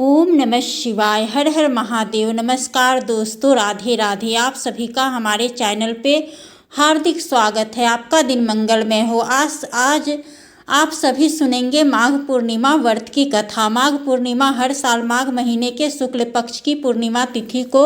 ओम नमः शिवाय। हर हर महादेव। नमस्कार दोस्तों, राधे राधे। आप सभी का हमारे चैनल पे हार्दिक स्वागत है। आपका दिन मंगलमय हो। आज आप सभी सुनेंगे माघ पूर्णिमा व्रत की कथा। माघ पूर्णिमा हर साल माघ महीने के शुक्ल पक्ष की पूर्णिमा तिथि को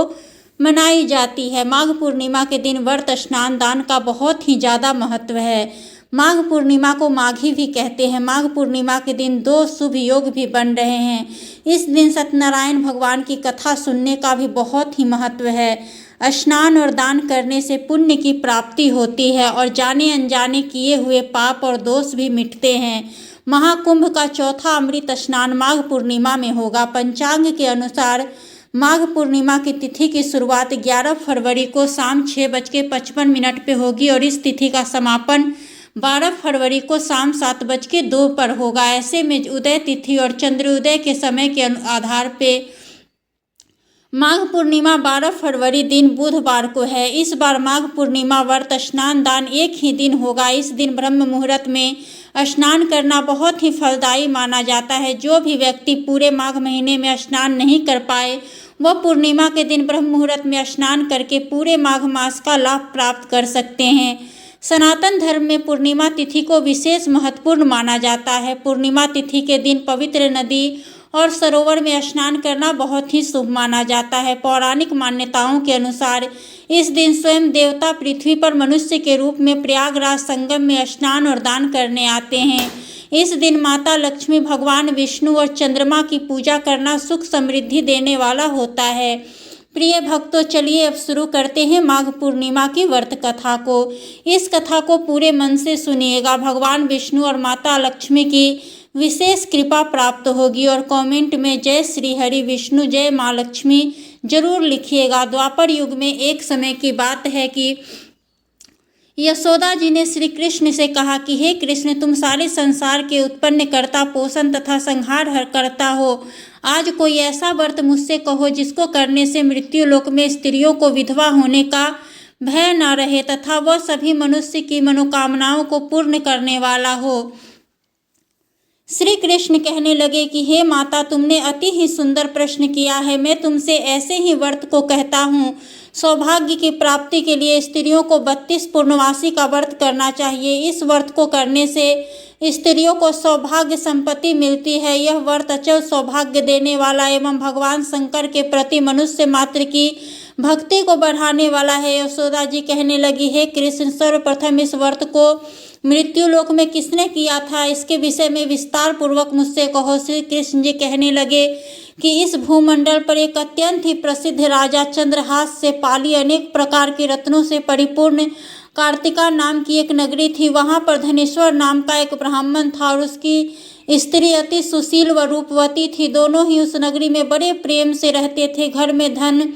मनाई जाती है। माघ पूर्णिमा के दिन व्रत स्नान दान का बहुत ही ज़्यादा महत्व है। माघ पूर्णिमा को माघी भी कहते हैं। माघ पूर्णिमा के दिन दो शुभ योग भी बन रहे हैं। इस दिन सत्यनारायण भगवान की कथा सुनने का भी बहुत ही महत्व है। स्नान और दान करने से पुण्य की प्राप्ति होती है और जाने अनजाने किए हुए पाप और दोष भी मिटते हैं। महाकुंभ का चौथा अमृत स्नान माघ पूर्णिमा में होगा। पंचांग के अनुसार माघ पूर्णिमा की तिथि की शुरुआत 11 फरवरी को शाम 6:55 पे होगी और इस तिथि का समापन 12 फरवरी को शाम 7:02 पर होगा। ऐसे में उदय तिथि और चंद्रोदय के समय के आधार पे माघ पूर्णिमा 12 फरवरी दिन बुधवार को है। इस बार माघ पूर्णिमा व्रत स्नान दान एक ही दिन होगा। इस दिन ब्रह्म मुहूर्त में स्नान करना बहुत ही फलदायी माना जाता है। जो भी व्यक्ति पूरे माघ महीने में स्नान नहीं कर पाए वह पूर्णिमा के दिन ब्रह्म मुहूर्त में स्नान करके पूरे माघ मास का लाभ प्राप्त कर सकते हैं। सनातन धर्म में पूर्णिमा तिथि को विशेष महत्वपूर्ण माना जाता है। पूर्णिमा तिथि के दिन पवित्र नदी और सरोवर में स्नान करना बहुत ही शुभ माना जाता है। पौराणिक मान्यताओं के अनुसार इस दिन स्वयं देवता पृथ्वी पर मनुष्य के रूप में प्रयागराज संगम में स्नान और दान करने आते हैं। इस दिन माता लक्ष्मी, भगवान विष्णु और चंद्रमा की पूजा करना सुख समृद्धि देने वाला होता है। प्रिय भक्तों, चलिए अब शुरू करते हैं माघ पूर्णिमा की व्रत कथा को। इस कथा को पूरे मन से सुनिएगा। भगवान विष्णु और माता लक्ष्मी की विशेष कृपा प्राप्त होगी और कमेंट में जय श्री हरि विष्णु, जय माँ लक्ष्मी जरूर लिखिएगा। द्वापर युग में एक समय की बात है कि यशोदा जी ने श्री कृष्ण से कहा कि हे कृष्ण, तुम सारे संसार के उत्पन्न करता, पोषण तथा संहार करता हो। आज कोई ऐसा व्रत मुझसे कहो जिसको करने से मृत्यु लोक में स्त्रियों को विधवा होने का भय न रहे तथा वह सभी मनुष्य की मनोकामनाओं को पूर्ण करने वाला हो। श्री कृष्ण कहने लगे कि हे माता, तुमने अति ही सुंदर प्रश्न किया है। मैं तुमसे ऐसे ही व्रत को कहता हूँ। सौभाग्य की प्राप्ति के लिए स्त्रियों को 32 पूर्णमासी का व्रत करना चाहिए। इस व्रत को करने से स्त्रियों को सौभाग्य संपत्ति मिलती है। यह व्रत अचल सौभाग्य देने वाला एवं भगवान शंकर के प्रति मनुष्य मात्र की भक्ति को बढ़ाने वाला है। यशोदा जी कहने लगी, हे कृष्ण, सर्वप्रथम इस व्रत को मृत्यु लोक में किसने किया था, इसके विषय में विस्तार पूर्वक मुझसे कहो। श्री कृष्ण जी कहने लगे कि इस भूमंडल पर एक अत्यंत ही प्रसिद्ध राजा चंद्रहास से पाली अनेक प्रकार के रत्नों से परिपूर्ण कार्तिका नाम की एक नगरी थी। वहां पर धनेश्वर नाम का एक ब्राह्मण था और उसकी स्त्री अति सुशील व रूपवती थी। दोनों ही उस नगरी में बड़े प्रेम से रहते थे। घर में धन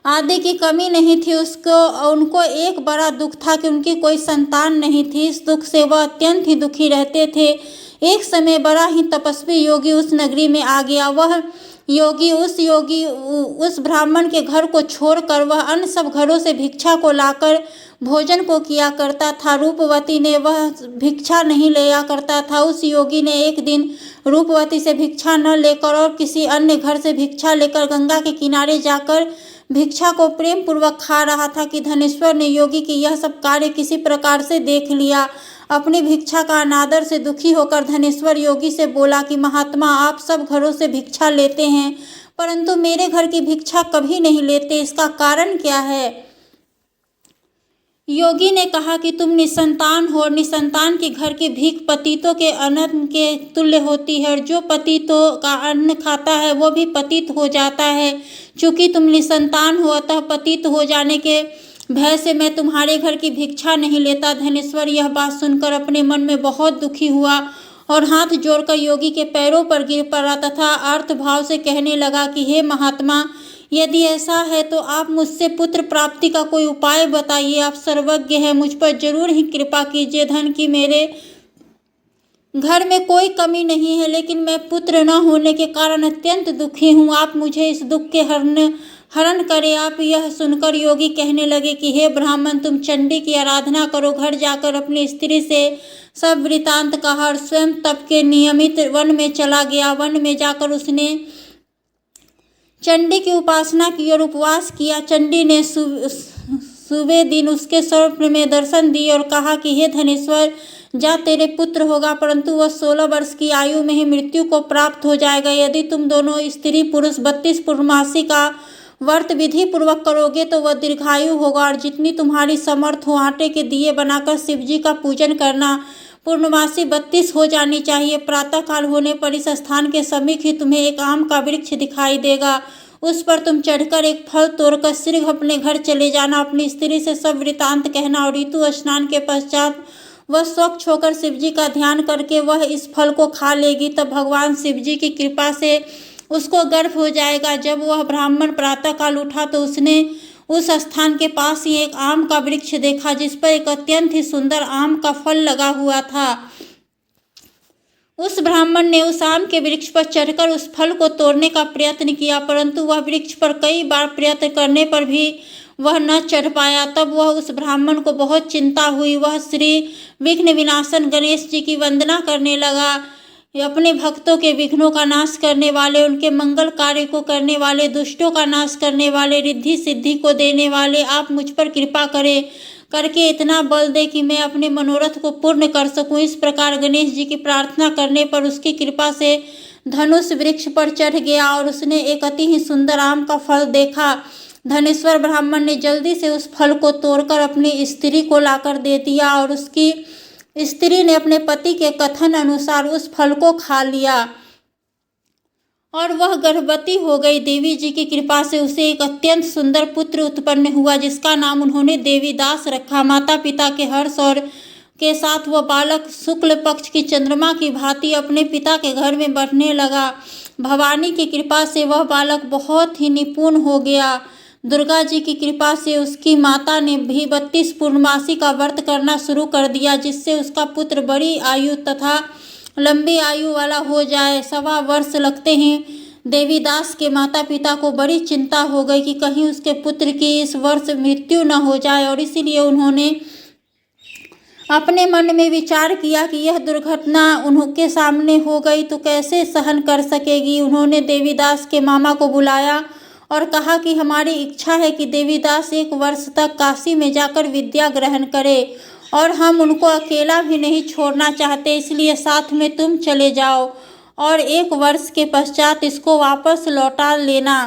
आदि की कमी नहीं थी। उनको एक बड़ा दुख था कि उनकी कोई संतान नहीं थी। इस दुख से वह अत्यंत ही दुखी रहते थे। एक समय बड़ा ही तपस्वी योगी उस नगरी में आ गया। वह योगी उस ब्राह्मण के घर को छोड़कर वह अन्य सब घरों से भिक्षा को लाकर भोजन को किया करता था। रूपवती ने वह भिक्षा नहीं लिया करता था। उस योगी ने एक दिन रूपवती से भिक्षा न लेकर और किसी अन्य घर से भिक्षा लेकर गंगा के किनारे जाकर भिक्षा को प्रेम पूर्वक खा रहा था कि धनेश्वर ने योगी की यह सब कार्य किसी प्रकार से देख लिया। अपनी भिक्षा का अनादर से दुखी होकर धनेश्वर योगी से बोला कि महात्मा, आप सब घरों से भिक्षा लेते हैं परंतु मेरे घर की भिक्षा कभी नहीं लेते, इसका कारण क्या है? योगी ने कहा कि तुम निसंतान हो और निसंतान के घर की भीख पतितों के अन्न के तुल्य होती है और जो पतितों का अन्न खाता है वो भी पतित हो जाता है। चूंकि तुम निसंतान हो अतः पतित हो जाने के भय से मैं तुम्हारे घर की भिक्षा नहीं लेता। धनेश्वर यह बात सुनकर अपने मन में बहुत दुखी हुआ और हाथ जोड़कर योगी के पैरों पर गिर पड़ा तथा आर्त भाव से कहने लगा कि हे महात्मा, यदि ऐसा है तो आप मुझसे पुत्र प्राप्ति का कोई उपाय बताइए। आप सर्वज्ञ हैं, मुझ पर जरूर ही कृपा कीजिए। धन की मेरे घर में कोई कमी नहीं है, लेकिन मैं पुत्र न होने के कारण अत्यंत दुखी हूँ। आप मुझे इस दुख के हरण करें। आप यह सुनकर योगी कहने लगे कि हे ब्राह्मण, तुम चंडी की आराधना करो। घर जाकर अपनी स्त्री से सब वृतांत कहा और स्वयं तप के नियमित वन में चला गया। वन में जाकर उसने चंडी की उपासना की और उपवास किया। चंडी ने सुबह दिन उसके स्वप्न में दर्शन दिए और कहा कि हे धनेश्वर, जा, तेरे पुत्र होगा, परंतु वह 16 वर्ष की आयु में ही मृत्यु को प्राप्त हो जाएगा। यदि तुम दोनों स्त्री पुरुष 32 पूर्णमासी का व्रत विधि पूर्वक करोगे तो वह दीर्घायु होगा। और जितनी तुम्हारी समर्थ हो, आटे के दिए बनाकर शिव जी का पूजन करना। पूर्णमासी 32 हो जानी चाहिए। प्रातःकाल होने पर इस स्थान के समीप ही तुम्हें एक आम का वृक्ष दिखाई देगा। उस पर तुम चढ़कर एक फल तोड़कर शीघ्र अपने घर चले जाना। अपनी स्त्री से सब वृतांत कहना और ऋतु स्नान के पश्चात वह स्वच्छ होकर शिवजी का ध्यान करके वह इस फल को खा लेगी। तब भगवान शिवजी की कृपा से उसको गर्भ हो जाएगा। जब वह ब्राह्मण प्रातःकाल उठा तो उसने उस स्थान के पास ही एक आम का वृक्ष देखा, जिस पर एक अत्यंत ही सुंदर आम का फल लगा हुआ था। उस ब्राह्मण ने उस आम के वृक्ष पर चढ़कर उस फल को तोड़ने का प्रयत्न किया, परंतु वह वृक्ष पर कई बार प्रयत्न करने पर भी वह न चढ़ पाया। तब वह उस ब्राह्मण को बहुत चिंता हुई। वह श्री विघ्न विनाशन गणेश जी की वंदना करने लगा। अपने भक्तों के विघ्नों का नाश करने वाले, उनके मंगल कार्य को करने वाले, दुष्टों का नाश करने वाले, रिद्धि सिद्धि को देने वाले, आप मुझ पर कृपा करें, करके इतना बल दे कि मैं अपने मनोरथ को पूर्ण कर सकूं। इस प्रकार गणेश जी की प्रार्थना करने पर उसकी कृपा से धनुष वृक्ष पर चढ़ गया और उसने एक अति ही सुंदर आम का फल देखा। धनेश्वर ब्राह्मण ने जल्दी से उस फल को तोड़कर अपनी स्त्री को लाकर दे दिया और उसकी स्त्री ने अपने पति के कथन अनुसार उस फल को खा लिया और वह गर्भवती हो गई। देवी जी की कृपा से उसे एक अत्यंत सुंदर पुत्र उत्पन्न हुआ, जिसका नाम उन्होंने देवीदास रखा। माता पिता के हर्ष और के साथ वह बालक शुक्ल पक्ष की चंद्रमा की भांति अपने पिता के घर में बढ़ने लगा। भवानी की कृपा से वह बालक बहुत ही निपुण हो गया। दुर्गा जी की कृपा से उसकी माता ने भी 32 पूर्णमासी का व्रत करना शुरू कर दिया, जिससे उसका पुत्र बड़ी आयु तथा लंबी आयु वाला हो जाए। 1.25 वर्ष लगते हैं देवीदास के माता पिता को बड़ी चिंता हो गई कि कहीं उसके पुत्र की इस वर्ष मृत्यु न हो जाए, और इसीलिए उन्होंने अपने मन में विचार किया कि यह दुर्घटना उनके सामने हो गई तो कैसे सहन कर सकेगी। उन्होंने देवीदास के मामा को बुलाया और कहा कि हमारी इच्छा है कि देवीदास 1 वर्ष तक काशी में जाकर विद्या ग्रहण करे और हम उनको अकेला भी नहीं छोड़ना चाहते, इसलिए साथ में तुम चले जाओ और 1 वर्ष के पश्चात इसको वापस लौटा लेना।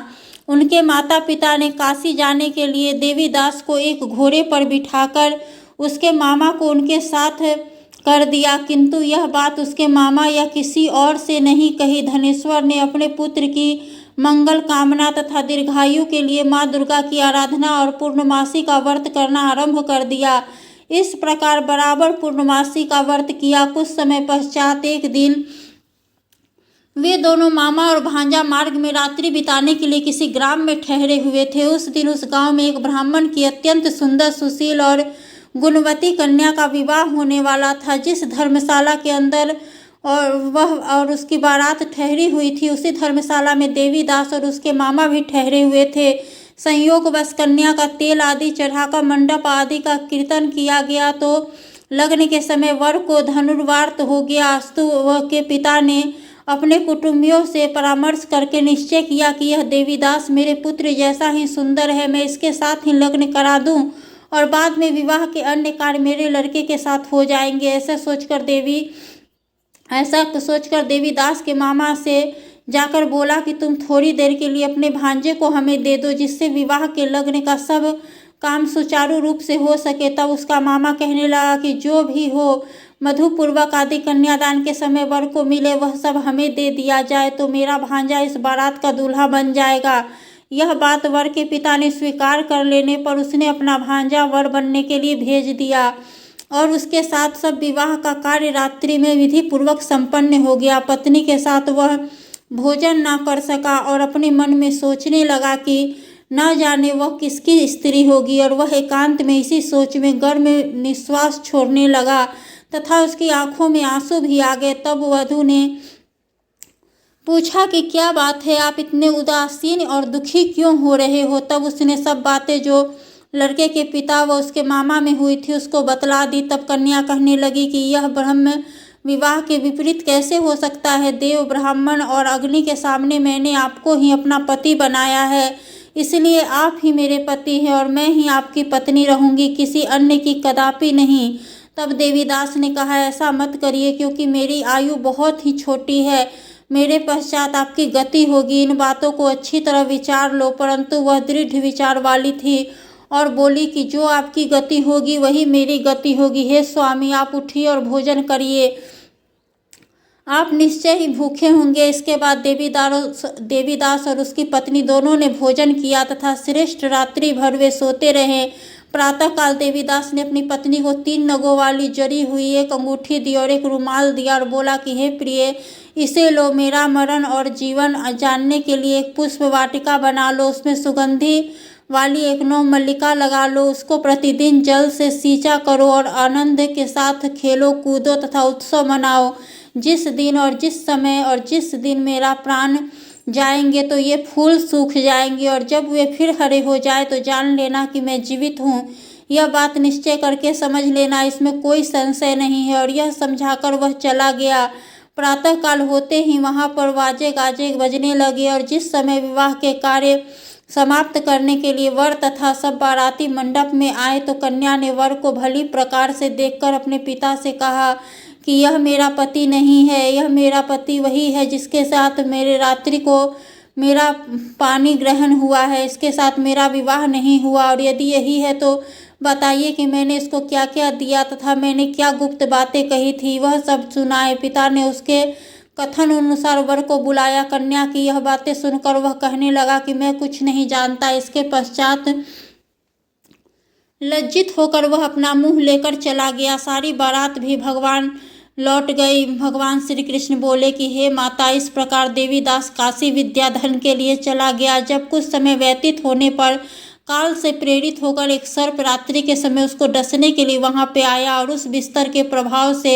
उनके माता पिता ने काशी जाने के लिए देवीदास को एक घोड़े पर बिठाकर उसके मामा को उनके साथ कर दिया, किंतु यह बात उसके मामा या किसी और से नहीं कही। धनेश्वर ने अपने पुत्र की मंगल कामना तथा दीर्घायु के लिए माँ दुर्गा की आराधना और पूर्णमासी का व्रत करना आरंभ कर दिया। इस प्रकार बराबर पूर्णमासी का व्रत किया। कुछ समय पश्चात एक दिन वे दोनों मामा और भांजा मार्ग में रात्रि बिताने के लिए किसी ग्राम में ठहरे हुए थे। उस दिन उस गांव में एक ब्राह्मण की अत्यंत सुंदर, सुशील और गुणवती कन्या का विवाह होने वाला था। जिस धर्मशाला के अंदर और उसकी बारात ठहरी हुई थी, उसी धर्मशाला में देवीदास और उसके मामा भी ठहरे हुए थे। संयोगवश कन्या का तेल आदि चढ़ाकर मंडप आदि का कीर्तन किया गया तो लगने के समय वर को धनुर्वात हो गया। अस्तु वह के पिता ने अपने कुटुंबियों से परामर्श करके निश्चय किया कि यह देवीदास मेरे पुत्र जैसा ही सुंदर है, मैं इसके साथ ही लग्न करा दूं और बाद में विवाह के अन्य कार्य मेरे लड़के के साथ हो जाएंगे। ऐसा सोचकर देवीदास के मामा से जाकर बोला कि तुम थोड़ी देर के लिए अपने भांजे को हमें दे दो, जिससे विवाह के लग्न का सब काम सुचारू रूप से हो सके। तब उसका मामा कहने लगा कि जो भी हो, मधुपूर्वक आदि कन्यादान के समय वर को मिले वह सब हमें दे दिया जाए तो मेरा भांजा इस बारात का दूल्हा बन जाएगा। यह बात वर के पिता ने स्वीकार कर लेने पर उसने अपना भांजा वर बनने के लिए भेज दिया और उसके साथ सब विवाह का कार्य रात्रि में विधि पूर्वक संपन्न हो गया। पत्नी के साथ वह भोजन न कर सका और अपने मन में सोचने लगा कि न जाने वह किसकी स्त्री होगी, और वह एकांत में इसी सोच में गर्म निश्वास छोड़ने लगा तथा उसकी आंखों में आंसू भी आ गए। तब वधू ने पूछा कि क्या बात है, आप इतने उदासीन और दुखी क्यों हो रहे हो। तब उसने सब बातें जो लड़के के पिता व उसके मामा में हुई थी उसको बतला दी। तब कन्या कहने लगी कि यह ब्रह्म विवाह के विपरीत कैसे हो सकता है। देव, ब्राह्मण और अग्नि के सामने मैंने आपको ही अपना पति बनाया है, इसलिए आप ही मेरे पति हैं और मैं ही आपकी पत्नी रहूंगी, किसी अन्य की कदापि नहीं। तब देवीदास ने कहा, ऐसा मत करिए, क्योंकि मेरी आयु बहुत ही छोटी है, मेरे पश्चात आपकी गति होगी। इन बातों को अच्छी तरह विचार लो। परंतु वह दृढ़ विचार वाली थी और बोली कि जो आपकी गति होगी वही मेरी गति होगी। हे स्वामी, आप उठिए और भोजन करिए, आप निश्चय ही भूखे होंगे। इसके बाद देवीदास और उसकी पत्नी दोनों ने भोजन किया तथा श्रेष्ठ रात्रि भर वे सोते रहे। प्रातःकाल देवीदास ने अपनी पत्नी को 3 नगों वाली जरी हुई एक अंगूठी दी और एक रुमाल दिया और बोला कि हे प्रिय, इसे लो, मेरा मरण और जीवन जानने के लिए एक पुष्प वाटिका बना लो, उसमें सुगंधी वाली एक 9 मल्लिका लगा लो, उसको प्रतिदिन जल से सींचा करो और आनंद के साथ खेलो कूदो तथा उत्सव मनाओ। जिस दिन और जिस समय और जिस दिन मेरा प्राण जाएंगे तो ये फूल सूख जाएंगे, और जब वे फिर हरे हो जाए तो जान लेना कि मैं जीवित हूँ। यह बात निश्चय करके समझ लेना, इसमें कोई संशय नहीं है। और यह समझाकर वह चला गया। प्रातःकाल होते ही वहाँ पर बाजे गाजे बजने लगे और जिस समय विवाह के कार्य समाप्त करने के लिए वर तथा सब बाराती मंडप में आए तो कन्या ने वर को भली प्रकार से देखकर अपने पिता से कहा कि यह मेरा पति नहीं है, यह मेरा पति वही है जिसके साथ मेरे रात्रि को मेरा पानी ग्रहण हुआ है, इसके साथ मेरा विवाह नहीं हुआ। और यदि यही है तो बताइए कि मैंने इसको क्या क्या दिया तथा मैंने क्या गुप्त बातें कही थी, वह सब सुनाए। पिता ने उसके कथन अनुसार वर को बुलाया। कन्या की यह बातें सुनकर वह कहने लगा कि मैं कुछ नहीं जानता। इसके पश्चात लज्जित होकर वह अपना मुंह लेकर चला गया। सारी बारात भी भगवान लौट गई। भगवान श्री कृष्ण बोले कि हे माता, इस प्रकार देवीदास काशी विद्याधन के लिए चला गया। जब कुछ समय व्यतीत होने पर काल से प्रेरित होकर एक सर्प रात्रि के समय उसको डसने के लिए वहां पे आया और उस बिस्तर के प्रभाव से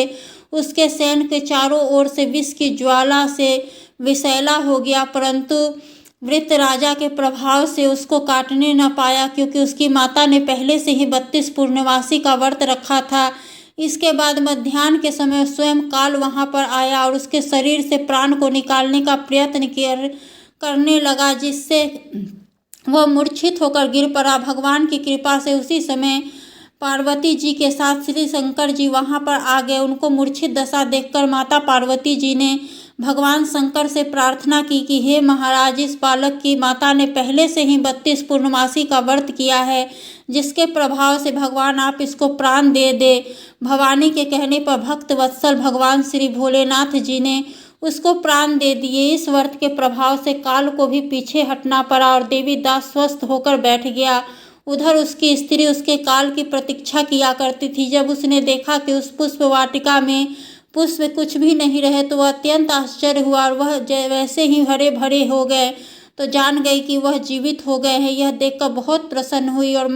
उसके शयन के चारों ओर से विष की ज्वाला से विषैला हो गया, परंतु वृत्त राजा के प्रभाव से उसको काटने न पाया, क्योंकि उसकी माता ने पहले से ही 32 पूर्णवासी का व्रत रखा था। इसके बाद मध्याह्न के समय स्वयं काल वहां पर आया और उसके शरीर से प्राण को निकालने का प्रयत्न करने लगा, जिससे वह मूर्छित होकर गिर पड़ा। भगवान की कृपा से उसी समय पार्वती जी के साथ श्री शंकर जी वहां पर आ गए। उनको मूर्छित दशा देखकर माता पार्वती जी ने भगवान शंकर से प्रार्थना की कि हे महाराज, इस बालक की माता ने पहले से ही 32 पूर्णमासी का व्रत किया है, जिसके प्रभाव से भगवान आप इसको प्राण दे दे। भवानी के कहने पर भक्त वत्सल भगवान श्री भोलेनाथ जी ने उसको प्राण दे दिए। इस व्रत के प्रभाव से काल को भी पीछे हटना पड़ा और देवीदास स्वस्थ होकर बैठ गया। उधर उसकी स्त्री उसके काल की प्रतीक्षा किया करती थी। जब उसने देखा कि उस पुष्प वाटिका में पुष्प कुछ भी नहीं रहे तो वह अत्यंत आश्चर्य हुआ और वह वैसे ही हरे भरे हो गए तो जान गई कि वह जीवित हो गए हैं। यह देखकर बहुत प्रसन्न हुई और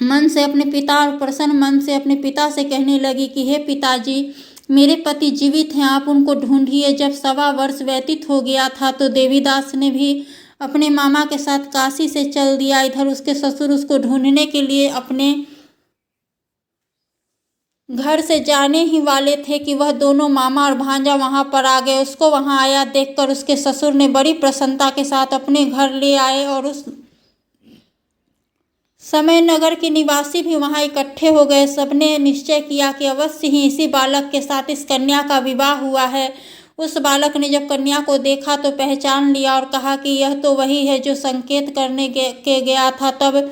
मन से अपने पिता से कहने लगी कि हे पिताजी, मेरे पति जीवित हैं, आप उनको ढूंढिए। जब 1.25 वर्ष व्यतीत हो गया था तो देवीदास ने भी अपने मामा के साथ काशी से चल दिया। इधर उसके ससुर उसको ढूंढने के लिए अपने घर से जाने ही वाले थे कि वह दोनों मामा और भांजा वहां पर आ गए। उसको वहां आया देखकर उसके ससुर ने बड़ी प्रसन्नता के साथ अपने घर ले आए और उस समय नगर के निवासी भी वहां इकट्ठे हो गए। सबने निश्चय किया कि अवश्य ही इसी बालक के साथ इस कन्या का विवाह हुआ है। उस बालक ने जब कन्या को देखा तो पहचान लिया और कहा कि यह तो वही है जो संकेत करने के गया था। तब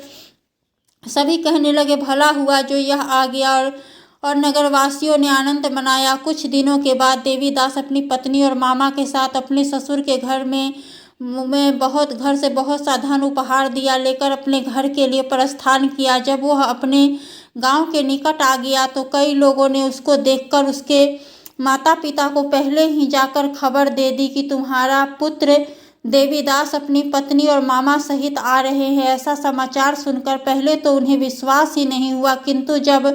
सभी कहने लगे भला हुआ जो यह आ गया, और नगरवासियों ने आनंद मनाया। कुछ दिनों के बाद देवीदास अपनी पत्नी और मामा के साथ अपने ससुर के घर से बहुत सा धन उपहार दिया लेकर अपने घर के लिए प्रस्थान किया। जब वह अपने गांव के निकट आ गया तो कई लोगों ने उसको देखकर उसके माता पिता को पहले ही जाकर खबर दे दी कि तुम्हारा पुत्र देवीदास अपनी पत्नी और मामा सहित आ रहे हैं। ऐसा समाचार सुनकर पहले तो उन्हें विश्वास ही नहीं हुआ, किंतु जब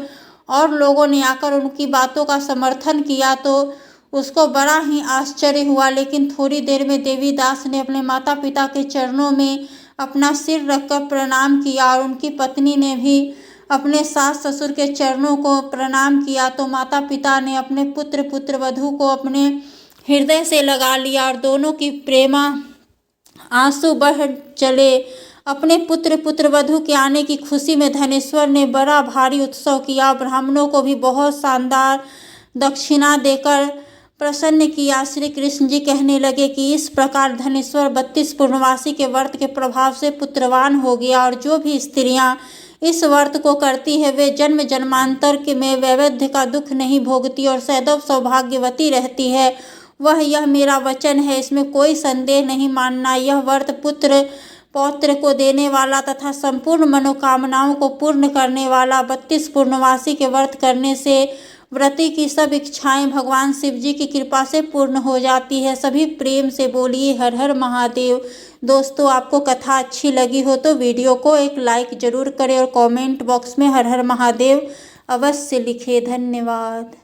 और लोगों ने आकर उनकी बातों का समर्थन किया तो उसको बड़ा ही आश्चर्य हुआ। लेकिन थोड़ी देर में देवीदास ने अपने माता पिता के चरणों में अपना सिर रखकर प्रणाम किया और उनकी पत्नी ने भी अपने सास ससुर के चरणों को प्रणाम किया। तो माता पिता ने अपने पुत्र पुत्रवधू को अपने हृदय से लगा लिया और दोनों की प्रेमा आंसू बह चले। अपने पुत्र पुत्रवधू के आने की खुशी में धनेश्वर ने बड़ा भारी उत्सव किया। ब्राह्मणों को भी बहुत शानदार दक्षिणा देकर प्रसन्न किया। श्री कृष्ण जी कहने लगे कि इस प्रकार धनेश्वर 32 पूर्णवासी के व्रत के प्रभाव से पुत्रवान हो गया और जो भी स्त्रियां इस व्रत को करती है वे जन्म जन्मांतर के में वैवध्य का दुख नहीं भोगती और सदैव सौभाग्यवती रहती है। यह मेरा वचन है, इसमें कोई संदेह नहीं मानना। यह व्रत पुत्र पौत्र को देने वाला तथा संपूर्ण मनोकामनाओं को पूर्ण करने वाला। 32 पूर्णवासी के व्रत करने से व्रती की सब इच्छाएं भगवान शिव जी की कृपा से पूर्ण हो जाती है। सभी प्रेम से बोलिए हर हर महादेव। दोस्तों, आपको कथा अच्छी लगी हो तो वीडियो को एक लाइक जरूर करें और कमेंट बॉक्स में हर हर महादेव अवश्य लिखें। धन्यवाद।